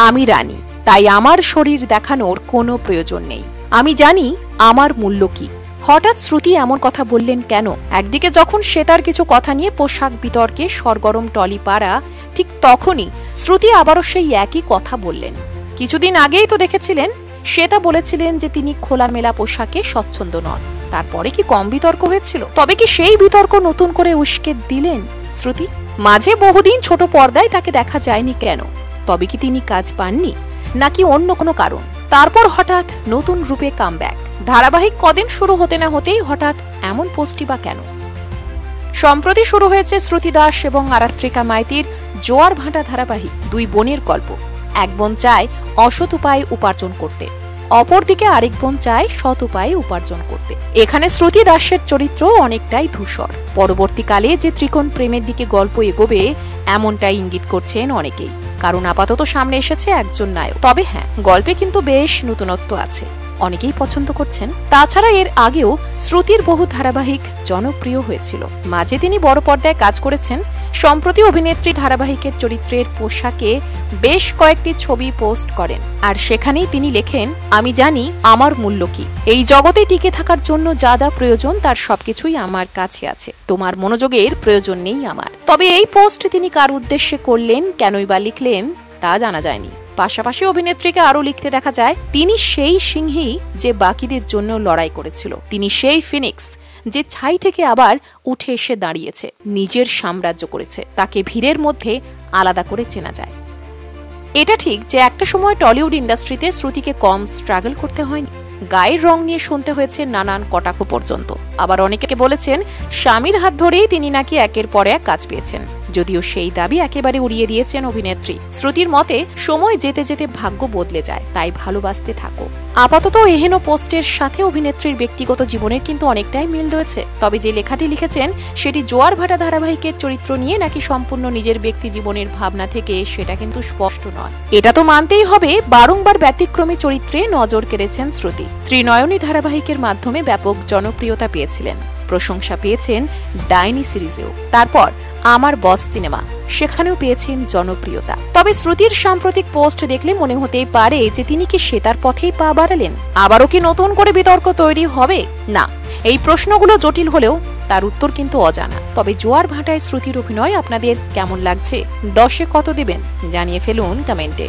আমি রানী, তাই আমার শরীর দেখানোর কোনো প্রয়োজন নেই। আমি জানি আমার মূল্য কি। হঠাৎ শ্রুতি এমন কথা বললেন কেন? একদিকে যখন শ্বেতার কিছু কথা নিয়ে পোশাক বিতর্কে সরগরম টলি পাড়া, ঠিক তখনই শ্রুতি আবারও সেই একই কথা বললেন। কিছুদিন আগেই তো দেখেছিলেন শ্বেতা বলেছিলেন যে তিনি খোলামেলা পোশাকে স্বচ্ছন্দ নন। তারপরে কি কম বিতর্ক হয়েছিল? তবে কি সেই বিতর্ক নতুন করে উস্কে দিলেন শ্রুতি? মাঝে বহুদিন ছোট পর্দায় তাকে দেখা যায়নি কেন? তবে কি তিনি কাজ পাননি, নাকি অন্য কোনো কারণ? তারপর হঠাৎ নতুন রূপে কামব্যাক। ধারাবাহিক কদিন শুরু হতে না হতেই হঠাৎ এমন পোস্টই বা কেন? সম্প্রতি শুরু হয়েছে শ্রুতি দাস এবং আরাত্রিকা মাইতির জোয়ার ভাটা ধারাবাহিক। দুই বোনের গল্প। এক বোন চায় অসৎ উপায়ে উপার্জন করতে, অপরদিকে আরেক বোন চায় সৎ উপায়ে উপার্জন করতে। এখানে শ্রুতি দাসের চরিত্র অনেকটাই ধূসর। পরবর্তীকালে যে ত্রিকোণ প্রেমের দিকে গল্প এগোবে এমনটাই ইঙ্গিত করছেন অনেকেই, কারণ আপাতত সামনে এসেছে একজন নায়ক। তবে হ্যাঁ, গল্পে কিন্তু বেশ নতুনত্ব আছে, অনেকেই পছন্দ করছেন। তাছাড়া এর আগেও শ্রুতির বহু ধারাবাহিক জনপ্রিয় হয়েছিল। মাঝে তিনি বড় পর্দায় কাজ করেছেন। সম্প্রতি অভিনেত্রী ধারাবাহিকের চরিত্রের পোশাকে বেশ কয়েকটি ছবি পোস্ট করেন, আর সেখানেই তিনি লেখেন, আমি জানি আমার মূল্য কি। এই জগতে টিকে থাকার জন্য যা যা প্রয়োজন তার সবকিছুই আমার কাছে আছে, তোমার মনোযোগের প্রয়োজন নেই আমার। তবে এই পোস্ট তিনি কার উদ্দেশ্যে করলেন, কেনই বা লিখলেন তা জানা যায়নি। পাশাপাশি অভিনেত্রীকে আরো লিখতে দেখা যায়, তিনি সেই সিংহী যে বাকিদের জন্য লড়াই করেছিল, তিনি সেই ফিনিক্স যে ছাই থেকে আবার উঠে এসে দাঁড়িয়েছে, নিজের সাম্রাজ্য করেছে, তাকে ভিড়ের মধ্যে আলাদা করে চেনা যায়। এটা ঠিক যে একটা সময় টলিউড ইন্ডাস্ট্রিতে শ্রুতিকে কম স্ট্রাগল করতে হয়নি। গায়ের রং নিয়ে শুনতে হয়েছে নানান কটাক্ষ পর্যন্ত। আবার অনেকে বলেছেন স্বামীর হাত ধরেই তিনি নাকি একের পর এক কাজ পেয়েছেন, যদিও সেই দাবি একেবারে উড়িয়ে দিয়েছেন অভিনেত্রী। শ্রুতির মতে সময় যেতে যেতে ভাগ্য বদলে যায়, তাই ভালোবাসতে থাকো। আপাতত এহেন পোস্টের সাথে অভিনেত্রীর ব্যক্তিগত জীবনের কিন্তু অনেকটাই মিল রয়েছে। তবে যে লেখাটি লিখেছেন সেটি জোয়ার ভাটা ধারাবাহিকের চরিত্র নিয়ে নাকি সম্পূর্ণ নিজের ব্যক্তি জীবনের ভাবনা থেকে, সেটা কিন্তু স্পষ্ট নয়। এটা তো মানতেই হবে, বারংবার ব্যতিক্রমী চরিত্রে নজর কেড়েছেন শ্রুতি। ত্রিনয়নী ধারাবাহিকের মাধ্যমে ব্যাপক জনপ্রিয়তা পেয়েছিলেন, প্রশংসা পেয়েছেন ডাইনি সিরিজেও। তারপর আমার বস সিনেমা, সেখানেও পেয়েছেন জনপ্রিয়তা। তবে শ্রুতির সাম্প্রতিক পোস্ট দেখলে মনে হতেই পারে যে তিনি কি শ্বেতার পথেই পা বাড়ালেন? আবারও কি নতুন করে বিতর্ক তৈরি হবে? না, এই প্রশ্নগুলো জটিল হলেও তার উত্তর কিন্তু অজানা। তবে জোয়ার ভাটায় শ্রুতির অভিনয় আপনাদের কেমন লাগছে? 10-এ কত দেবেন জানিয়ে ফেলুন কমেন্টে।